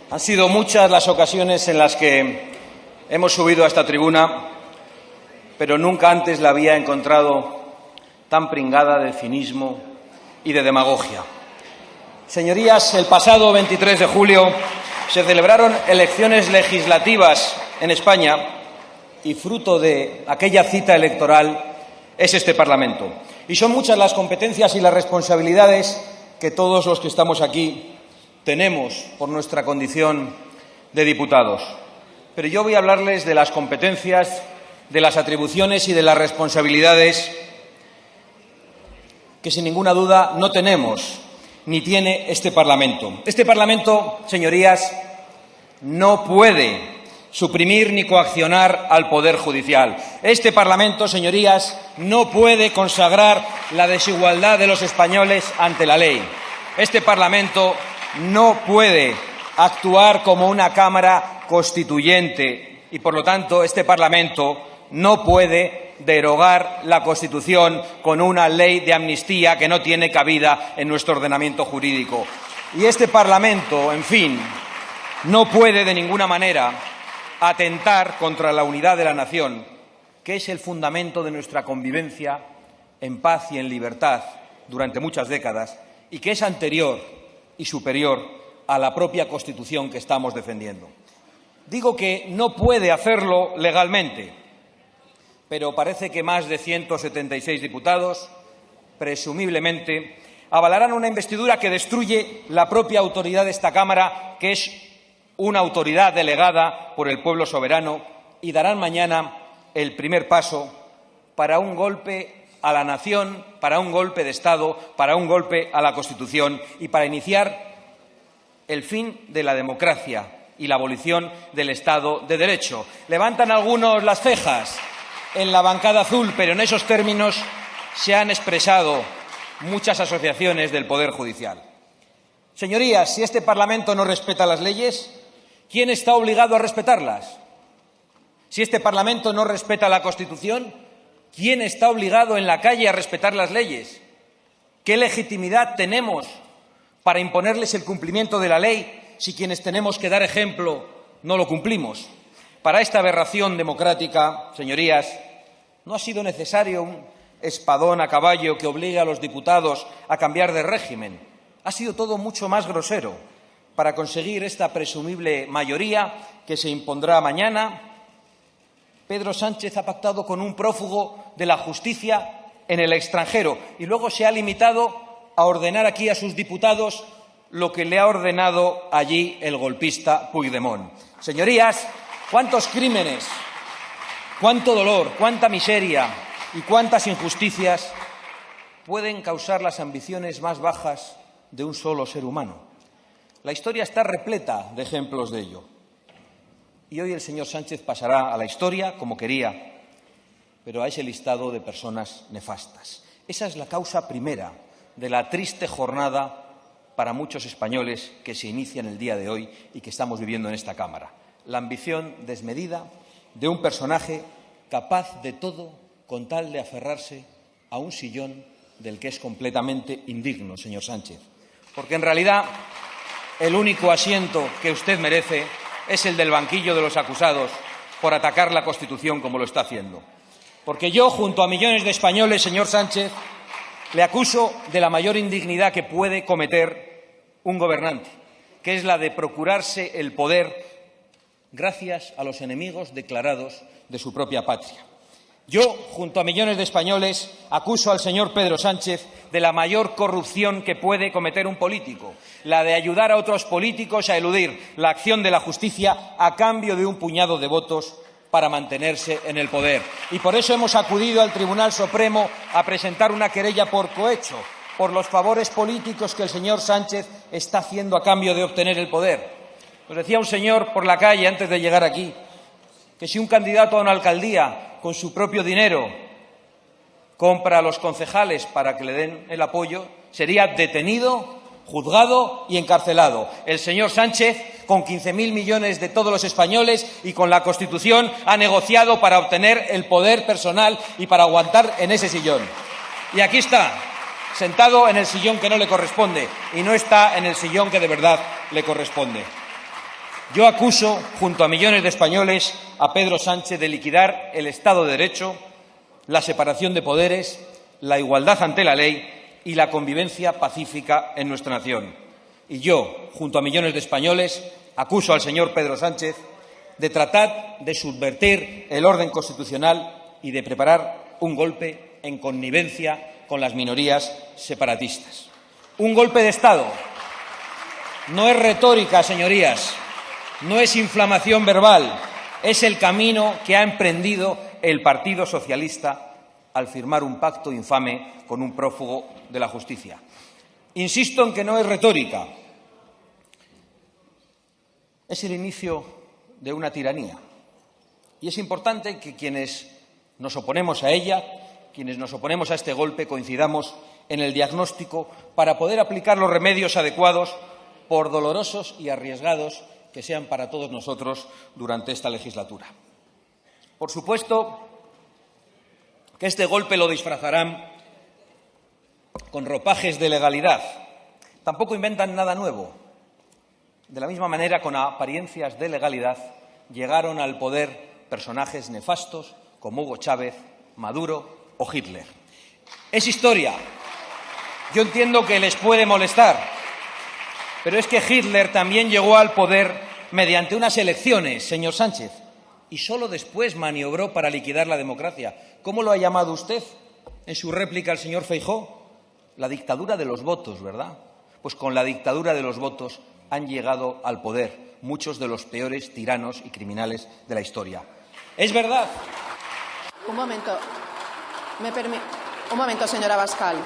Han sido muchas las ocasiones en las que hemos subido a esta tribuna, pero nunca antes la había encontrado tan pringada de cinismo y de demagogia. Señorías, el pasado 23 de julio se celebraron elecciones legislativas en España y fruto de aquella cita electoral es este Parlamento. Y son muchas las competencias y las responsabilidades que todos los que estamos aquí tenemos por nuestra condición de diputados. Pero yo voy a hablarles de las competencias, de las atribuciones y de las responsabilidades que, sin ninguna duda, no tenemos ni tiene este Parlamento. Este Parlamento, señorías, no puede suprimir ni coaccionar al Poder Judicial. Este Parlamento, señorías, no puede consagrar la desigualdad de los españoles ante la ley. Este Parlamento no puede actuar como una Cámara constituyente y, por lo tanto, este Parlamento no puede derogar la Constitución con una ley de amnistía que no tiene cabida en nuestro ordenamiento jurídico. Y este Parlamento, en fin, no puede de ninguna manera atentar contra la unidad de la nación, que es el fundamento de nuestra convivencia en paz y en libertad durante muchas décadas y que es anterior y superior a la propia Constitución que estamos defendiendo. Digo que no puede hacerlo legalmente, pero parece que más de 176 diputados, presumiblemente, avalarán una investidura que destruye la propia autoridad de esta Cámara, que es una autoridad delegada por el pueblo soberano, y darán mañana el primer paso para un golpe a la nación, para un golpe de Estado, para un golpe a la Constitución y para iniciar el fin de la democracia y la abolición del Estado de Derecho. Levantan algunos las cejas en la bancada azul, pero en esos términos se han expresado muchas asociaciones del Poder Judicial. Señorías, si este Parlamento no respeta las leyes, ¿quién está obligado a respetarlas? Si este Parlamento no respeta la Constitución, ¿quién está obligado en la calle a respetar las leyes? ¿Qué legitimidad tenemos para imponerles el cumplimiento de la ley si quienes tenemos que dar ejemplo no lo cumplimos? Para esta aberración democrática, señorías, no ha sido necesario un espadón a caballo que obligue a los diputados a cambiar de régimen. Ha sido todo mucho más grosero para conseguir esta presumible mayoría que se impondrá mañana. Pedro Sánchez ha pactado con un prófugo de la justicia en el extranjero y luego se ha limitado a ordenar aquí a sus diputados lo que le ha ordenado allí el golpista Puigdemont. Señorías, ¿cuántos crímenes, cuánto dolor, cuánta miseria y cuántas injusticias pueden causar las ambiciones más bajas de un solo ser humano? La historia está repleta de ejemplos de ello. Y hoy el señor Sánchez pasará a la historia como quería, pero a ese listado de personas nefastas. Esa es la causa primera de la triste jornada para muchos españoles que se inicia en el día de hoy y que estamos viviendo en esta Cámara. La ambición desmedida de un personaje capaz de todo con tal de aferrarse a un sillón del que es completamente indigno, señor Sánchez. Porque en realidad el único asiento que usted merece es el del banquillo de los acusados por atacar la Constitución como lo está haciendo. Porque yo, junto a millones de españoles, señor Sánchez, le acuso de la mayor indignidad que puede cometer un gobernante, que es la de procurarse el poder gracias a los enemigos declarados de su propia patria. Yo, junto a millones de españoles, acuso al señor Pedro Sánchez de la mayor corrupción que puede cometer un político, la de ayudar a otros políticos a eludir la acción de la justicia a cambio de un puñado de votos para mantenerse en el poder. Y por eso hemos acudido al Tribunal Supremo a presentar una querella por cohecho, por los favores políticos que el señor Sánchez está haciendo a cambio de obtener el poder. Nos decía un señor por la calle antes de llegar aquí que si un candidato a una alcaldía con su propio dinero compra a los concejales para que le den el apoyo, sería detenido, juzgado y encarcelado. El señor Sánchez, con 15.000 millones de todos los españoles y con la Constitución, ha negociado para obtener el poder personal y para aguantar en ese sillón. Y aquí está, sentado en el sillón que no le corresponde y no está en el sillón que de verdad le corresponde. Yo acuso, junto a millones de españoles, a Pedro Sánchez de liquidar el Estado de Derecho, la separación de poderes, la igualdad ante la ley y la convivencia pacífica en nuestra nación. Y yo, junto a millones de españoles, acuso al señor Pedro Sánchez de tratar de subvertir el orden constitucional y de preparar un golpe en connivencia con las minorías separatistas. Un golpe de Estado. No es retórica, señorías, no es inflamación verbal, es el camino que ha emprendido el Partido Socialista al firmar un pacto infame con un prófugo de la justicia. Insisto en que no es retórica, es el inicio de una tiranía. Y es importante que quienes nos oponemos a ella, quienes nos oponemos a este golpe, coincidamos en el diagnóstico para poder aplicar los remedios adecuados, por dolorosos y arriesgados que sean para todos nosotros durante esta legislatura. Por supuesto que este golpe lo disfrazarán con ropajes de legalidad. Tampoco inventan nada nuevo. De la misma manera, con apariencias de legalidad, llegaron al poder personajes nefastos como Hugo Chávez, Maduro o Hitler. Es historia. Yo entiendo que les puede molestar, pero es que Hitler también llegó al poder mediante unas elecciones, señor Sánchez, y solo después maniobró para liquidar la democracia. ¿Cómo lo ha llamado usted en su réplica al señor Feijóo? La dictadura de los votos, ¿verdad? Pues con la dictadura de los votos han llegado al poder muchos de los peores tiranos y criminales de la historia. ¿Es verdad? Un momento. Un momento, señora Abascal.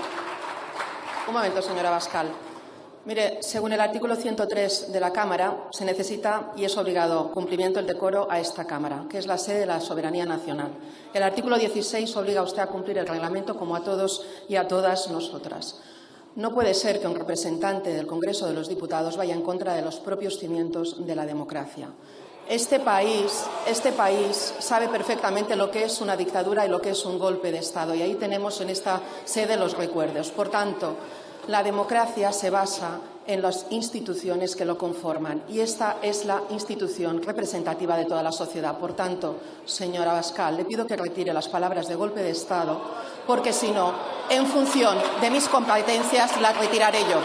Un momento, señora Abascal. Mire, según el artículo 103 de la Cámara, se necesita y es obligado cumplimiento del decoro a esta Cámara, que es la sede de la soberanía nacional. El artículo 16 obliga a usted a cumplir el reglamento como a todos y a todas nosotras. No puede ser que un representante del Congreso de los Diputados vaya en contra de los propios cimientos de la democracia. Este país sabe perfectamente lo que es una dictadura y lo que es un golpe de Estado, y ahí tenemos en esta sede los recuerdos. Por tanto, la democracia se basa en las instituciones que lo conforman, y esta es la institución representativa de toda la sociedad. Por tanto, señora Abascal, le pido que retire las palabras de golpe de Estado, porque si no, en función de mis competencias, las retiraré yo.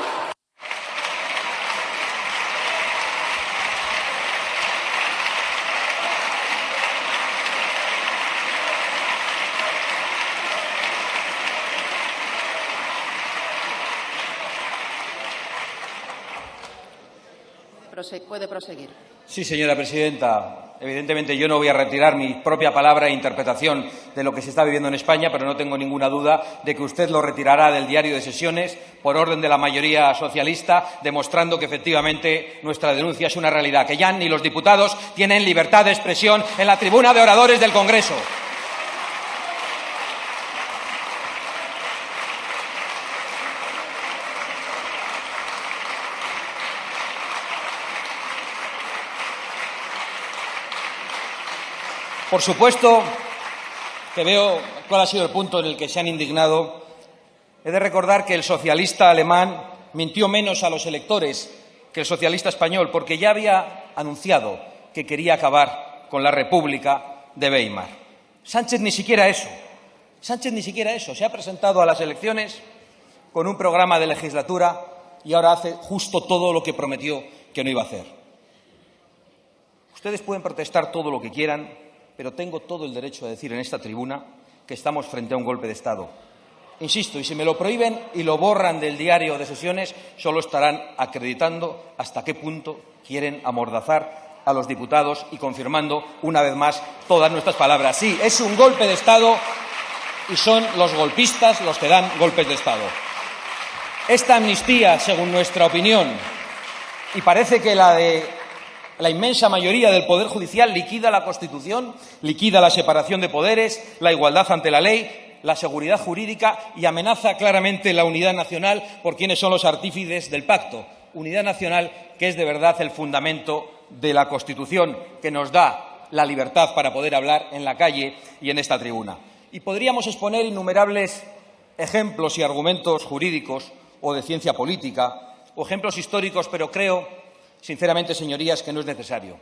Puede proseguir. Sí, señora presidenta. Evidentemente yo no voy a retirar mi propia palabra e interpretación de lo que se está viviendo en España, pero no tengo ninguna duda de que usted lo retirará del diario de sesiones por orden de la mayoría socialista, demostrando que efectivamente nuestra denuncia es una realidad, que ya ni los diputados tienen libertad de expresión en la tribuna de oradores del Congreso. Por supuesto que veo cuál ha sido el punto en el que se han indignado. He de recordar que el socialista alemán mintió menos a los electores que el socialista español, porque ya había anunciado que quería acabar con la República de Weimar. Sánchez ni siquiera eso. Se ha presentado a las elecciones con un programa de legislatura y ahora hace justo todo lo que prometió que no iba a hacer. Ustedes pueden protestar todo lo que quieran, pero tengo todo el derecho a decir en esta tribuna que estamos frente a un golpe de Estado. Insisto, y si me lo prohíben y lo borran del diario de sesiones, solo estarán acreditando hasta qué punto quieren amordazar a los diputados y confirmando una vez más todas nuestras palabras. Sí, es un golpe de Estado y son los golpistas los que dan golpes de Estado. Esta amnistía, según nuestra opinión, y parece que la de la inmensa mayoría del Poder Judicial, liquida la Constitución, liquida la separación de poderes, la igualdad ante la ley, la seguridad jurídica y amenaza claramente la unidad nacional por quienes son los artífices del pacto. Unidad nacional que es de verdad el fundamento de la Constitución, que nos da la libertad para poder hablar en la calle y en esta tribuna. Y podríamos exponer innumerables ejemplos y argumentos jurídicos o de ciencia política o ejemplos históricos, pero creo, sinceramente, señorías, que no es necesario.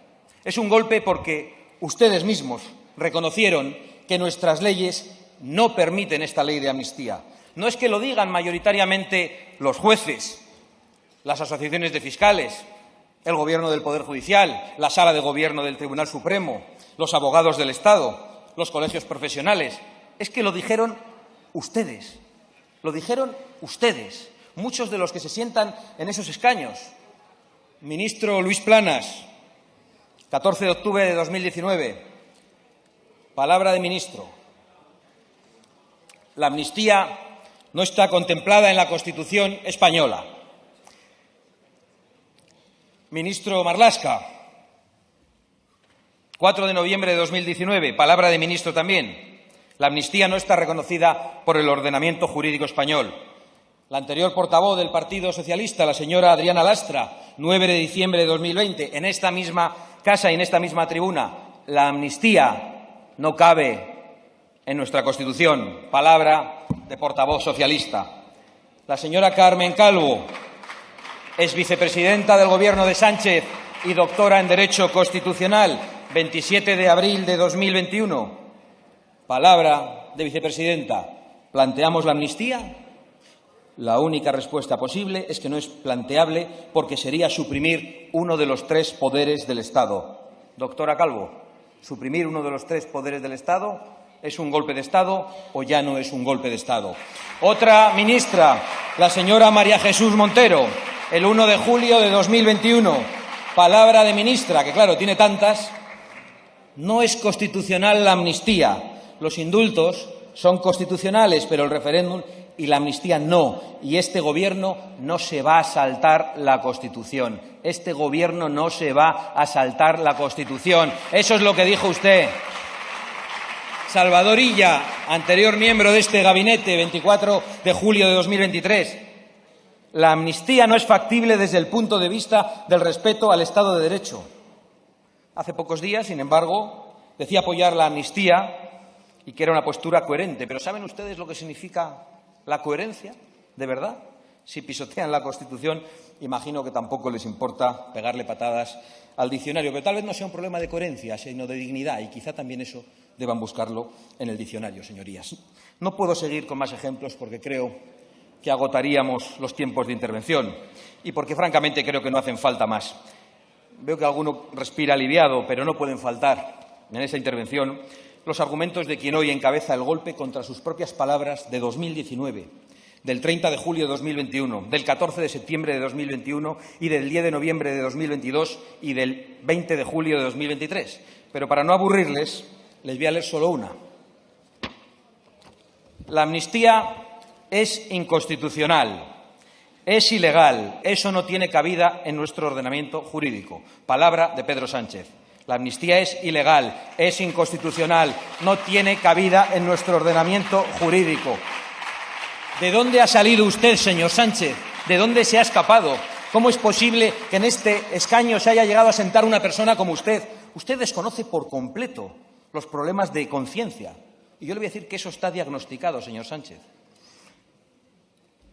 Es un golpe porque ustedes mismos reconocieron que nuestras leyes no permiten esta ley de amnistía. No es que lo digan mayoritariamente los jueces, las asociaciones de fiscales, el Gobierno del Poder Judicial, la Sala de Gobierno del Tribunal Supremo, los abogados del Estado, los colegios profesionales. Es que lo dijeron ustedes. Lo dijeron ustedes, muchos de los que se sientan en esos escaños. Ministro Luis Planas, 14 de octubre de 2019. Palabra de ministro. La amnistía no está contemplada en la Constitución española. Ministro Marlaska, 4 de noviembre de 2019. Palabra de ministro también. La amnistía no está reconocida por el ordenamiento jurídico español. La anterior portavoz del Partido Socialista, la señora Adriana Lastra, 9 de diciembre de 2020, en esta misma casa y en esta misma tribuna, la amnistía no cabe en nuestra Constitución. Palabra de portavoz socialista. La señora Carmen Calvo, es vicepresidenta del Gobierno de Sánchez y doctora en Derecho Constitucional, 27 de abril de 2021. Palabra de vicepresidenta. ¿Planteamos la amnistía? La única respuesta posible es que no es planteable porque sería suprimir uno de los 3 poderes del Estado. Doctora Calvo, ¿suprimir uno de los 3 poderes del Estado es un golpe de Estado o ya no es un golpe de Estado? Otra ministra, la señora María Jesús Montero, el 1 de julio de 2021. Palabra de ministra, que claro, tiene tantas. No es constitucional la amnistía. Los indultos son constitucionales, pero el referéndum y la amnistía no. Y este Gobierno no se va a saltar la Constitución. Este Gobierno no se va a saltar la Constitución. Eso es lo que dijo usted. Salvador Illa, anterior miembro de este gabinete, 24 de julio de 2023. La amnistía no es factible desde el punto de vista del respeto al Estado de Derecho. Hace pocos días, sin embargo, decía apoyar la amnistía y que era una postura coherente. Pero ¿saben ustedes lo que significa la coherencia, de verdad? Si pisotean la Constitución, imagino que tampoco les importa pegarle patadas al diccionario. Pero tal vez no sea un problema de coherencia, sino de dignidad. Y quizá también eso deban buscarlo en el diccionario, señorías. No puedo seguir con más ejemplos porque creo que agotaríamos los tiempos de intervención y porque, francamente, creo que no hacen falta más. Veo que alguno respira aliviado, pero no pueden faltar en esa intervención los argumentos de quien hoy encabeza el golpe contra sus propias palabras de 2019, del 30 de julio de 2021, del 14 de septiembre de 2021 y del 10 de noviembre de 2022 y del 20 de julio de 2023. Pero para no aburrirles, les voy a leer solo una. La amnistía es inconstitucional, es ilegal, eso no tiene cabida en nuestro ordenamiento jurídico. Palabra de Pedro Sánchez. La amnistía es ilegal, es inconstitucional, no tiene cabida en nuestro ordenamiento jurídico. ¿De dónde ha salido usted, señor Sánchez? ¿De dónde se ha escapado? ¿Cómo es posible que en este escaño se haya llegado a sentar una persona como usted? Usted desconoce por completo los problemas de conciencia. Y yo le voy a decir que eso está diagnosticado, señor Sánchez.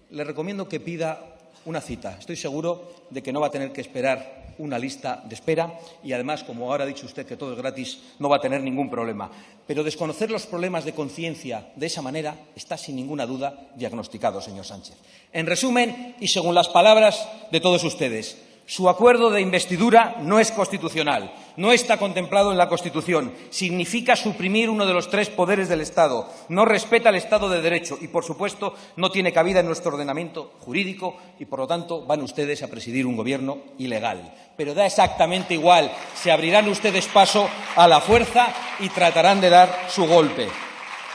Le recomiendo que pida una cita. Estoy seguro de que no va a tener que esperar una lista de espera y, además, como ahora ha dicho usted que todo es gratis, no va a tener ningún problema. Pero desconocer los problemas de conciencia de esa manera está, sin ninguna duda, diagnosticado, señor Sánchez. En resumen, y según las palabras de todos ustedes, su acuerdo de investidura no es constitucional, no está contemplado en la Constitución, significa suprimir uno de los 3 poderes del Estado, no respeta el Estado de Derecho y, por supuesto, no tiene cabida en nuestro ordenamiento jurídico y, por lo tanto, van ustedes a presidir un gobierno ilegal. Pero da exactamente igual, se abrirán ustedes paso a la fuerza y tratarán de dar su golpe.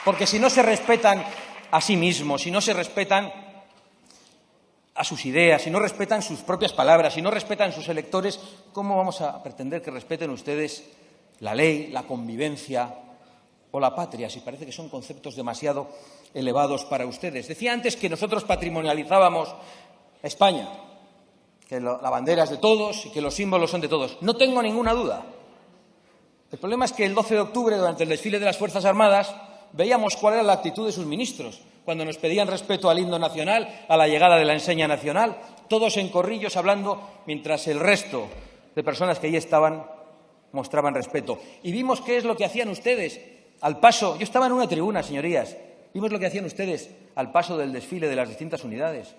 Porque si no se respetan a sí mismos, si no se respetan a sus ideas, si no respetan sus propias palabras, si no respetan sus electores, ¿cómo vamos a pretender que respeten ustedes la ley, la convivencia o la patria, si parece que son conceptos demasiado elevados para ustedes? Decía antes que nosotros patrimonializábamos España, que la bandera es de todos y que los símbolos son de todos. No tengo ninguna duda. El problema es que el 12 de octubre, durante el desfile de las Fuerzas Armadas, veíamos cuál era la actitud de sus ministros cuando nos pedían respeto al himno nacional, a la llegada de la enseña nacional. todos en corrillos hablando, mientras el resto de personas que allí estaban mostraban respeto. Y vimos qué es lo que hacían ustedes al paso. Yo estaba en una tribuna, señorías. Vimos lo que hacían ustedes al paso del desfile de las distintas unidades.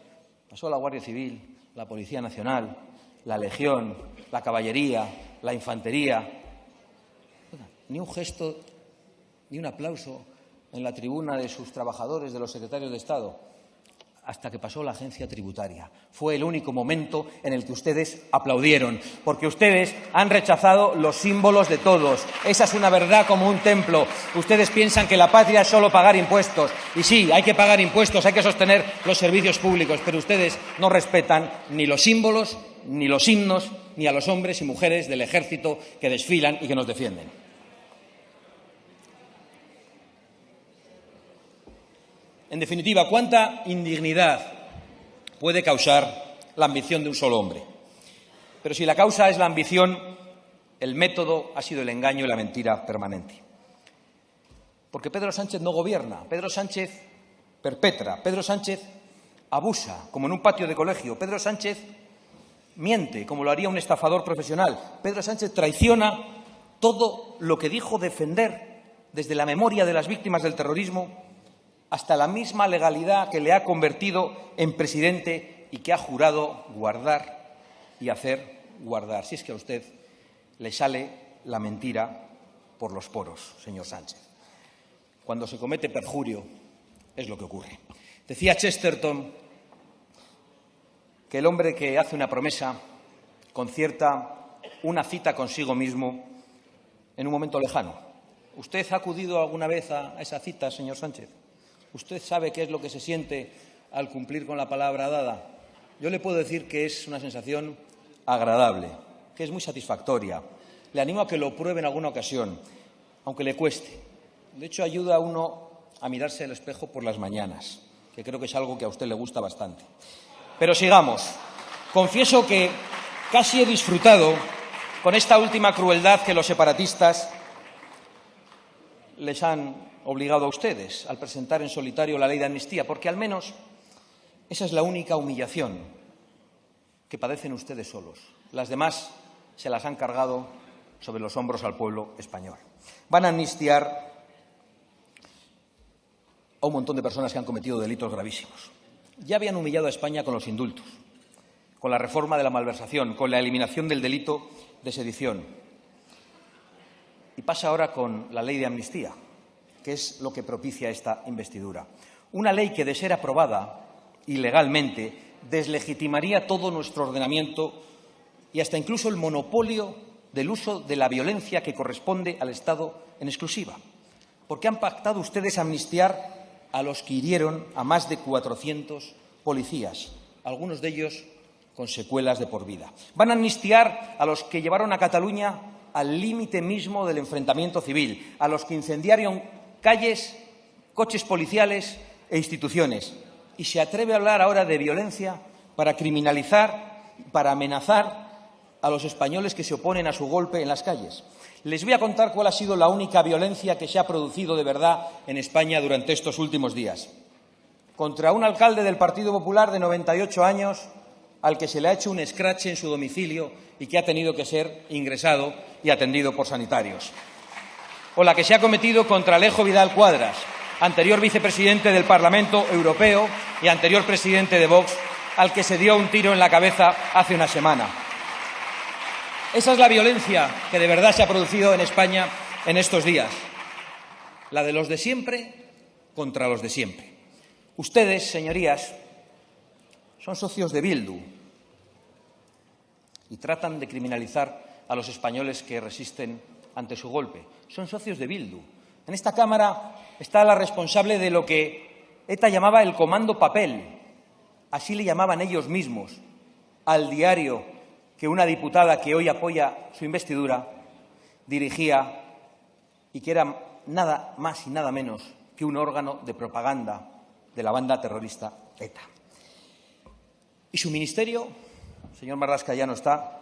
Pasó la Guardia Civil, la Policía Nacional, la Legión, la Caballería, la Infantería. Ni un gesto, ni un aplauso en la tribuna de sus trabajadores, de los secretarios de Estado, hasta que pasó la agencia tributaria. Fue el único momento en el que ustedes aplaudieron, porque ustedes han rechazado los símbolos de todos. Esa es una verdad como un templo. Ustedes piensan que la patria es solo pagar impuestos. Y sí, hay que pagar impuestos, hay que sostener los servicios públicos, pero ustedes no respetan ni los símbolos, ni los himnos, ni a los hombres y mujeres del ejército que desfilan y que nos defienden. En definitiva, ¿cuánta indignidad puede causar la ambición de un solo hombre? Pero si la causa es la ambición, el método ha sido el engaño y la mentira permanente. Porque Pedro Sánchez no gobierna, Pedro Sánchez perpetra, Pedro Sánchez abusa, como en un patio de colegio, Pedro Sánchez miente, como lo haría un estafador profesional, Pedro Sánchez traiciona todo lo que dijo defender desde la memoria de las víctimas del terrorismo hasta la misma legalidad que le ha convertido en presidente y que ha jurado guardar y hacer guardar. Si es que a usted le sale la mentira por los poros, señor Sánchez. Cuando se comete perjurio es lo que ocurre. Decía Chesterton que el hombre que hace una promesa concierta una cita consigo mismo en un momento lejano. ¿Usted ha acudido alguna vez a esa cita, señor Sánchez? ¿Usted sabe qué es lo que se siente al cumplir con la palabra dada? Yo le puedo decir que es una sensación agradable, que es muy satisfactoria. Le animo a que lo pruebe en alguna ocasión, aunque le cueste. De hecho, ayuda a uno a mirarse al espejo por las mañanas, que creo que es algo que a usted le gusta bastante. Pero sigamos. Confieso que casi he disfrutado con esta última crueldad que los separatistas les han obligado a ustedes al presentar en solitario la ley de amnistía, porque al menos esa es la única humillación que padecen ustedes solos. Las demás se las han cargado sobre los hombros al pueblo español. Van a amnistiar a un montón de personas que han cometido delitos gravísimos. Ya habían humillado a España con los indultos, con la reforma de la malversación, con la eliminación del delito de sedición. Y pasa ahora con la ley de amnistía, que es lo que propicia esta investidura. Una ley que, de ser aprobada ilegalmente, deslegitimaría todo nuestro ordenamiento y hasta incluso el monopolio del uso de la violencia que corresponde al Estado en exclusiva. Porque han pactado ustedes amnistiar a los que hirieron a más de 400 policías, algunos de ellos con secuelas de por vida. Van a amnistiar a los que llevaron a Cataluña al límite mismo del enfrentamiento civil, a los que incendiaron calles, coches policiales e instituciones. Y se atreve a hablar ahora de violencia para criminalizar, para amenazar a los españoles que se oponen a su golpe en las calles. Les voy a contar cuál ha sido la única violencia que se ha producido de verdad en España durante estos últimos días. Contra un alcalde del Partido Popular de 98 años, al que se le ha hecho un escrache en su domicilio y que ha tenido que ser ingresado y atendido por sanitarios. O la que se ha cometido contra Alejo Vidal Cuadras, anterior vicepresidente del Parlamento Europeo y anterior presidente de Vox, al que se dio un tiro en la cabeza hace una semana. Esa es la violencia que de verdad se ha producido en España en estos días. La de los de siempre contra los de siempre. Ustedes, señorías, son socios de Bildu y tratan de criminalizar a los españoles que resisten ante su golpe. Son socios de Bildu. En esta Cámara está la responsable de lo que ETA llamaba el Comando Papel. Así le llamaban ellos mismos al diario que una diputada que hoy apoya su investidura dirigía y que era nada más y nada menos que un órgano de propaganda de la banda terrorista ETA. Y su ministerio, señor Marlaska ya no está,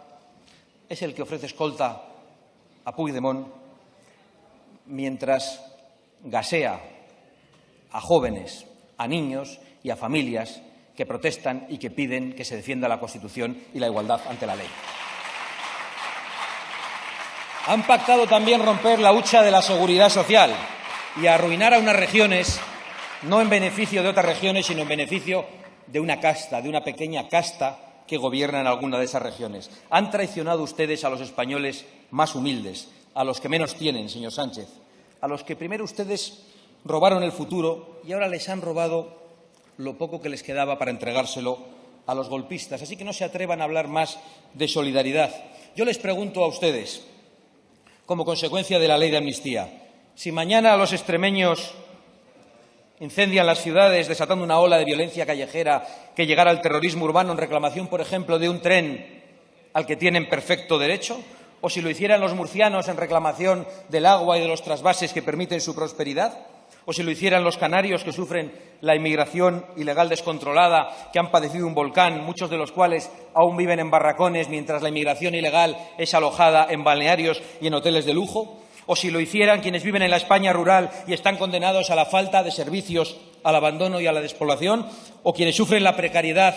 es el que ofrece escolta a Puigdemont mientras gasea a jóvenes, a niños y a familias que protestan y que piden que se defienda la Constitución y la igualdad ante la ley. Han pactado también romper la hucha de la seguridad social y arruinar a unas regiones, no en beneficio de otras regiones, sino en beneficio de una casta, de una pequeña casta que gobierna en alguna de esas regiones. Han traicionado ustedes a los españoles más humildes, a los que menos tienen, señor Sánchez, a los que primero ustedes robaron el futuro y ahora les han robado lo poco que les quedaba para entregárselo a los golpistas. Así que no se atrevan a hablar más de solidaridad. Yo les pregunto a ustedes, como consecuencia de la ley de amnistía, si mañana los extremeños incendian las ciudades desatando una ola de violencia callejera que llegara al terrorismo urbano en reclamación, por ejemplo, de un tren al que tienen perfecto derecho, o si lo hicieran los murcianos en reclamación del agua y de los trasvases que permiten su prosperidad, o si lo hicieran los canarios que sufren la inmigración ilegal descontrolada, que han padecido un volcán, muchos de los cuales aún viven en barracones mientras la inmigración ilegal es alojada en balnearios y en hoteles de lujo, o si lo hicieran quienes viven en la España rural y están condenados a la falta de servicios, al abandono y a la despoblación, o quienes sufren la precariedad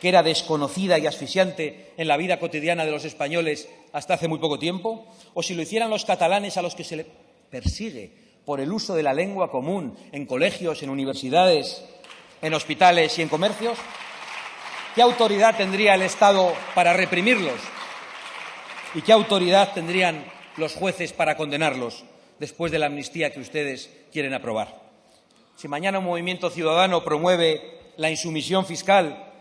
que era desconocida y asfixiante en la vida cotidiana de los españoles hasta hace muy poco tiempo, o si lo hicieran los catalanes a los que se les persigue por el uso de la lengua común en colegios, en universidades, en hospitales y en comercios. ¿Qué autoridad tendría el Estado para reprimirlos? ¿Y qué autoridad tendrían los jueces para condenarlos después de la amnistía que ustedes quieren aprobar? Si mañana un movimiento ciudadano promueve la insumisión fiscal,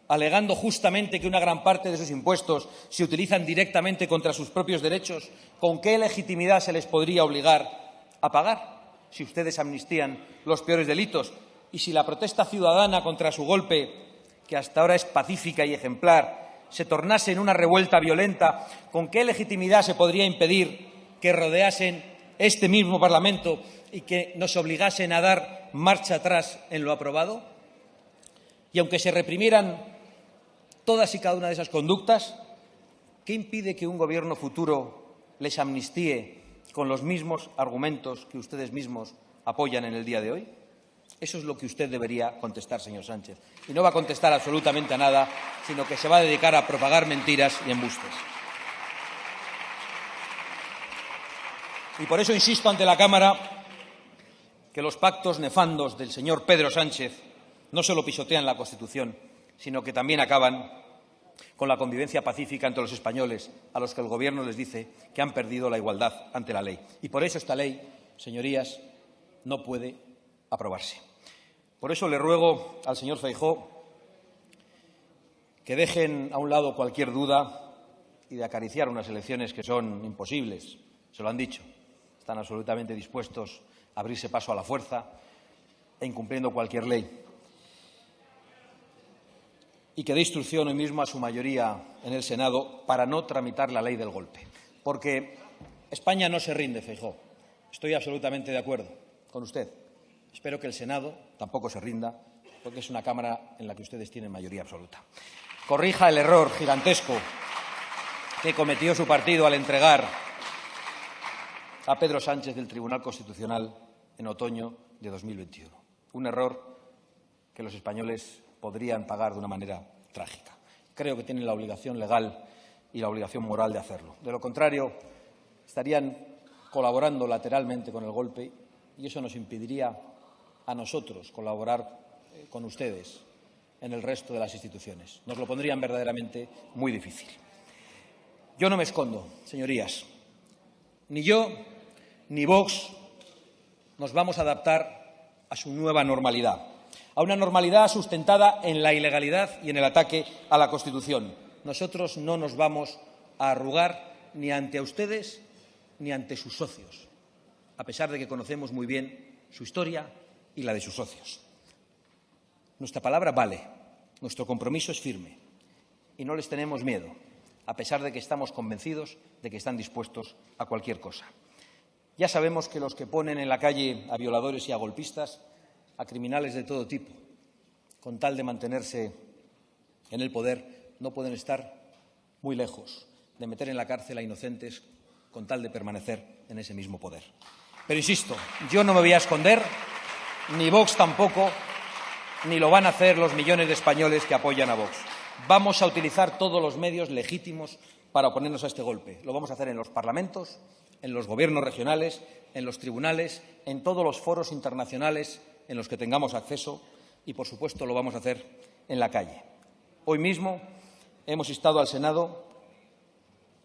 alegando justamente que una gran parte de sus impuestos se utilizan directamente contra sus propios derechos, ¿con qué legitimidad se les podría obligar a pagar si ustedes amnistían los peores delitos? Y si la protesta ciudadana contra su golpe, que hasta ahora es pacífica y ejemplar, se tornase en una revuelta violenta, ¿con qué legitimidad se podría impedir que rodeasen este mismo Parlamento y que nos obligasen a dar marcha atrás en lo aprobado? Y aunque se reprimieran todas y cada una de esas conductas, ¿qué impide que un gobierno futuro les amnistíe con los mismos argumentos que ustedes mismos apoyan en el día de hoy? Eso es lo que usted debería contestar, señor Sánchez. Y no va a contestar absolutamente a nada, sino que se va a dedicar a propagar mentiras y embustes. Y por eso insisto ante la Cámara que los pactos nefandos del señor Pedro Sánchez no solo pisotean la Constitución, sino que también acaban con la convivencia pacífica entre los españoles, a los que el Gobierno les dice que han perdido la igualdad ante la ley. Y por eso esta ley, señorías, no puede aprobarse. Por eso le ruego al señor Feijóo que dejen a un lado cualquier duda y de acariciar unas elecciones que son imposibles. Se lo han dicho. Están absolutamente dispuestos a abrirse paso a la fuerza e incumpliendo cualquier ley. Y que dé instrucción hoy mismo a su mayoría en el Senado para no tramitar la ley del golpe. Porque España no se rinde, Feijóo. Estoy absolutamente de acuerdo con usted. Espero que el Senado tampoco se rinda, porque es una Cámara en la que ustedes tienen mayoría absoluta. Corrija el error gigantesco que cometió su partido al entregar a Pedro Sánchez del Tribunal Constitucional en otoño de 2021. Un error que los españoles podrían pagar de una manera trágica. Creo que tienen la obligación legal y la obligación moral de hacerlo. De lo contrario, estarían colaborando lateralmente con el golpe y eso nos impediría a nosotros colaborar con ustedes en el resto de las instituciones. Nos lo pondrían verdaderamente muy difícil. Yo no me escondo, señorías. Ni yo ni Vox nos vamos a adaptar a su nueva normalidad, a una normalidad sustentada en la ilegalidad y en el ataque a la Constitución. Nosotros no nos vamos a arrugar ni ante ustedes ni ante sus socios, a pesar de que conocemos muy bien su historia y la de sus socios. Nuestra palabra vale, nuestro compromiso es firme y no les tenemos miedo, a pesar de que estamos convencidos de que están dispuestos a cualquier cosa. Ya sabemos que los que ponen en la calle a violadores y a golpistas, a criminales de todo tipo, con tal de mantenerse en el poder, no pueden estar muy lejos de meter en la cárcel a inocentes con tal de permanecer en ese mismo poder. Pero insisto, yo no me voy a esconder, ni Vox tampoco, ni lo van a hacer los millones de españoles que apoyan a Vox. Vamos a utilizar todos los medios legítimos para oponernos a este golpe. Lo vamos a hacer en los parlamentos, en los gobiernos regionales, en los tribunales, en todos los foros internacionales en los que tengamos acceso y, por supuesto, lo vamos a hacer en la calle. Hoy mismo hemos instado al Senado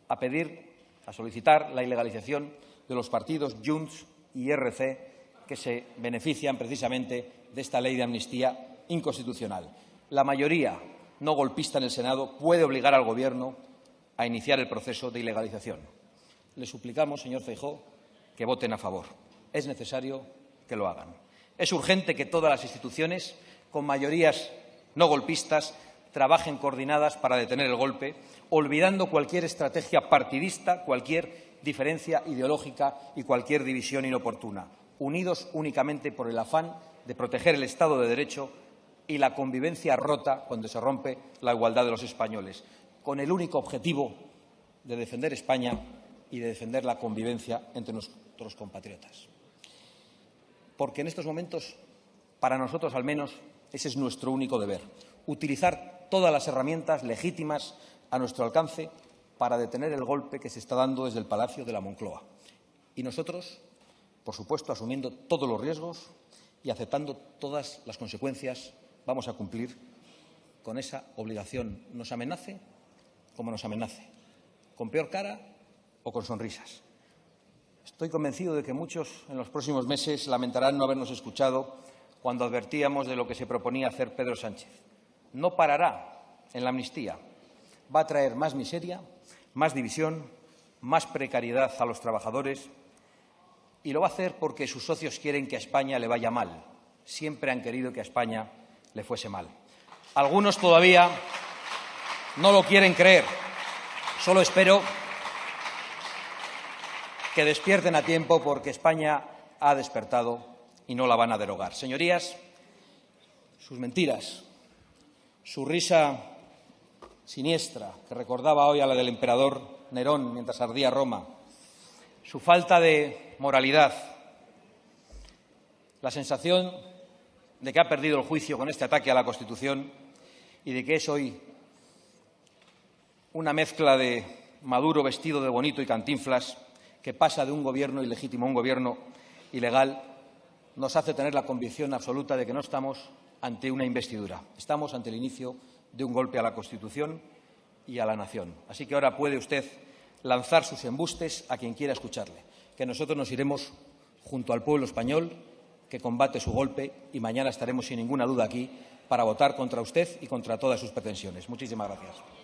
a solicitar la ilegalización de los partidos Junts y ERC, que se benefician precisamente de esta ley de amnistía inconstitucional. La mayoría no golpista en el Senado puede obligar al Gobierno a iniciar el proceso de ilegalización. Le suplicamos, señor Feijóo, que voten a favor. Es necesario que lo hagan. Es urgente que todas las instituciones, con mayorías no golpistas, trabajen coordinadas para detener el golpe, olvidando cualquier estrategia partidista, cualquier diferencia ideológica y cualquier división inoportuna, unidos únicamente por el afán de proteger el Estado de Derecho y la convivencia rota cuando se rompe la igualdad de los españoles, con el único objetivo de defender España y de defender la convivencia entre nuestros compatriotas. Porque en estos momentos, para nosotros al menos, ese es nuestro único deber, utilizar todas las herramientas legítimas a nuestro alcance para detener el golpe que se está dando desde el Palacio de la Moncloa. Y nosotros, por supuesto, asumiendo todos los riesgos y aceptando todas las consecuencias, vamos a cumplir con esa obligación, nos amenace como nos amenace, con peor cara o con sonrisas. Estoy convencido de que muchos en los próximos meses lamentarán no habernos escuchado cuando advertíamos de lo que se proponía hacer Pedro Sánchez. No parará en la amnistía. Va a traer más miseria, más división, más precariedad a los trabajadores y lo va a hacer porque sus socios quieren que a España le vaya mal. Siempre han querido que a España le fuese mal. Algunos todavía no lo quieren creer. Solo espero que despierten a tiempo porque España ha despertado y no la van a derogar. Señorías, sus mentiras, su risa siniestra, que recordaba hoy a la del emperador Nerón mientras ardía Roma, su falta de moralidad, la sensación de que ha perdido el juicio con este ataque a la Constitución y de que es hoy una mezcla de Maduro vestido de bonito y Cantinflas que pasa de un gobierno ilegítimo a un gobierno ilegal, nos hace tener la convicción absoluta de que no estamos ante una investidura. Estamos ante el inicio de un golpe a la Constitución y a la nación. Así que ahora puede usted lanzar sus embustes a quien quiera escucharle, que nosotros nos iremos junto al pueblo español que combate su golpe y mañana estaremos sin ninguna duda aquí para votar contra usted y contra todas sus pretensiones. Muchísimas gracias.